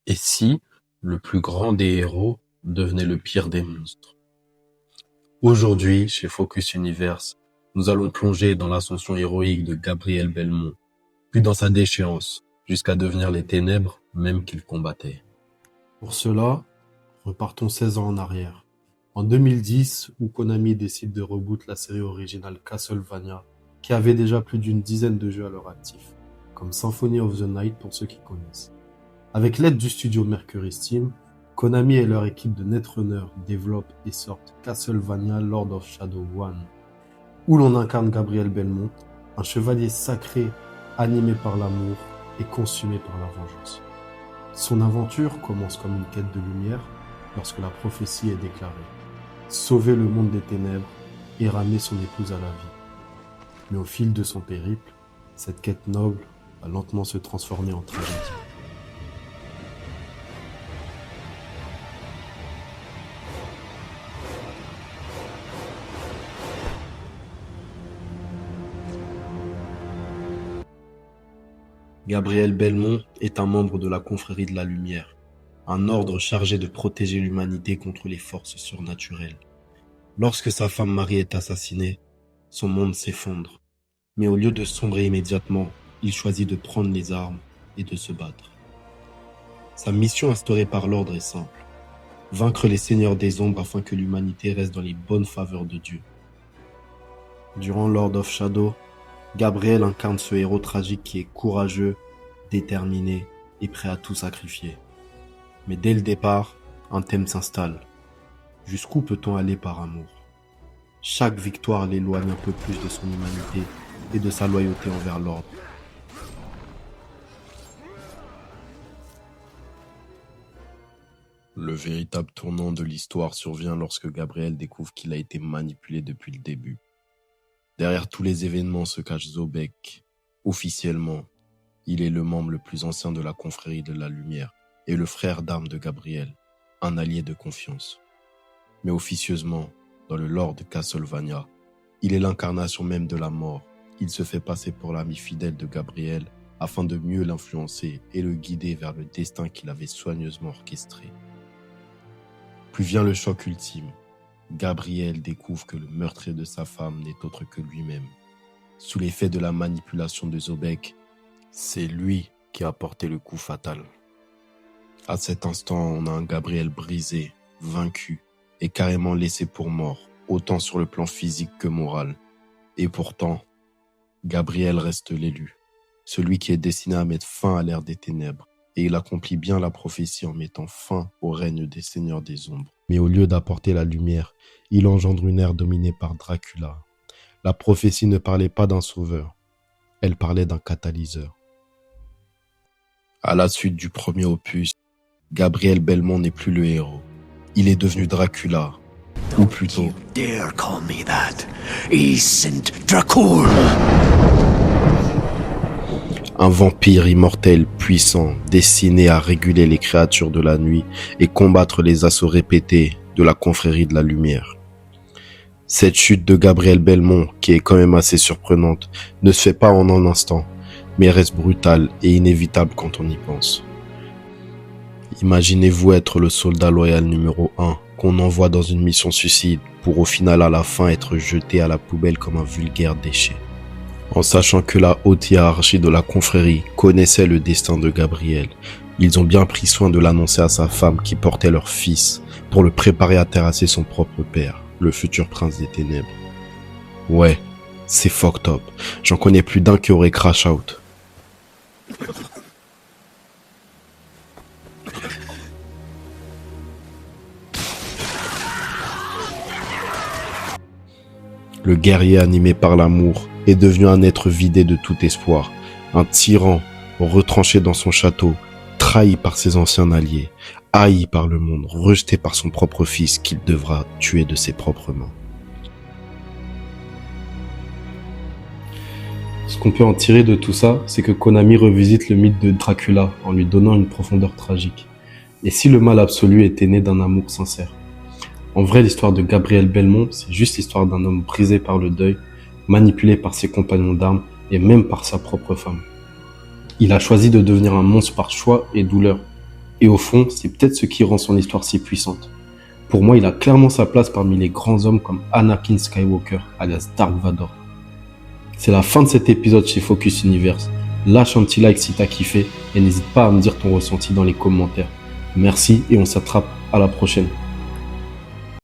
Et si le plus grand des héros devenait le pire des monstres? Aujourd'hui, chez Focus Universe, nous allons plonger dans l'ascension héroïque de Gabriel Belmont, puis dans sa déchéance, jusqu'à devenir les ténèbres même qu'il combattait. Pour cela, repartons 16 ans en arrière. En 2010, où Konami décide de reboot la série originale Castlevania, qui avait déjà plus d'une dizaine de jeux à leur actif, comme Symphony of the Night pour ceux qui connaissent. Avec l'aide du studio Mercury Steam, Konami et leur équipe de Netrunners développent et sortent Castlevania Lord of Shadow 1, où l'on incarne Gabriel Belmont, un chevalier sacré animé par l'amour et consumé par la vengeance. Son aventure commence comme une quête de lumière lorsque la prophétie est déclarée. Sauver le monde des ténèbres et ramener son épouse à la vie. Mais au fil de son périple, cette quête noble va lentement se transformer en tragédie. Gabriel Belmont est un membre de la Confrérie de la Lumière, un ordre chargé de protéger l'humanité contre les forces surnaturelles. Lorsque sa femme Marie est assassinée, son monde s'effondre. Mais au lieu de sombrer immédiatement, il choisit de prendre les armes et de se battre. Sa mission instaurée par l'ordre est simple: vaincre les seigneurs des ombres afin que l'humanité reste dans les bonnes faveurs de Dieu. Durant Lord of Shadow, Gabriel incarne ce héros tragique qui est courageux, déterminé et prêt à tout sacrifier. Mais dès le départ, un thème s'installe. Jusqu'où peut-on aller par amour? Chaque victoire l'éloigne un peu plus de son humanité et de sa loyauté envers l'ordre. Le véritable tournant de l'histoire survient lorsque Gabriel découvre qu'il a été manipulé depuis le début. Derrière tous les événements se cache Sobek. Officiellement, il est le membre le plus ancien de la Confrérie de la Lumière et le frère d'armes de Gabriel, un allié de confiance. Mais officieusement, dans le lore de Castlevania, il est l'incarnation même de la mort. Il se fait passer pour l'ami fidèle de Gabriel afin de mieux l'influencer et le guider vers le destin qu'il avait soigneusement orchestré. Puis vient le choc ultime. Gabriel découvre que le meurtrier de sa femme n'est autre que lui-même. Sous l'effet de la manipulation de Sobek, c'est lui qui a porté le coup fatal. À cet instant, on a un Gabriel brisé, vaincu et carrément laissé pour mort, autant sur le plan physique que moral. Et pourtant, Gabriel reste l'élu, celui qui est destiné à mettre fin à l'ère des ténèbres. Et il accomplit bien la prophétie en mettant fin au règne des seigneurs des ombres. Mais au lieu d'apporter la lumière, il engendre une ère dominée par Dracula. La prophétie ne parlait pas d'un sauveur, elle parlait d'un catalyseur. À la suite du premier opus, Gabriel Belmont n'est plus le héros. Il est devenu Dracula, ou plutôt... Dare call me that. Saint Dracul. Un vampire immortel puissant, destiné à réguler les créatures de la nuit et combattre les assauts répétés de la Confrérie de la Lumière. Cette chute de Gabriel Belmont, qui est quand même assez surprenante, ne se fait pas en un instant, mais reste brutale et inévitable quand on y pense. Imaginez-vous être le soldat loyal numéro 1 qu'on envoie dans une mission suicide pour au final à la fin être jeté à la poubelle comme un vulgaire déchet. En sachant que la haute hiérarchie de la confrérie connaissait le destin de Gabriel, ils ont bien pris soin de l'annoncer à sa femme qui portait leur fils pour le préparer à terrasser son propre père, le futur prince des ténèbres. Ouais, c'est fucked up. J'en connais plus d'un qui aurait crash out. Le guerrier animé par l'amour est devenu un être vidé de tout espoir, un tyran retranché dans son château, trahi par ses anciens alliés, haï par le monde, rejeté par son propre fils qu'il devra tuer de ses propres mains. Ce qu'on peut en tirer de tout ça, c'est que Konami revisite le mythe de Dracula en lui donnant une profondeur tragique. Et si le mal absolu était né d'un amour sincère? En vrai, l'histoire de Gabriel Belmont, c'est juste l'histoire d'un homme brisé par le deuil, manipulé par ses compagnons d'armes et même par sa propre femme. Il a choisi de devenir un monstre par choix et douleur. Et au fond, c'est peut-être ce qui rend son histoire si puissante. Pour moi, il a clairement sa place parmi les grands hommes comme Anakin Skywalker, alias Dark Vador. C'est la fin de cet épisode chez Focus Universe. Lâche un petit like si t'as kiffé et n'hésite pas à me dire ton ressenti dans les commentaires. Merci et on s'attrape à la prochaine.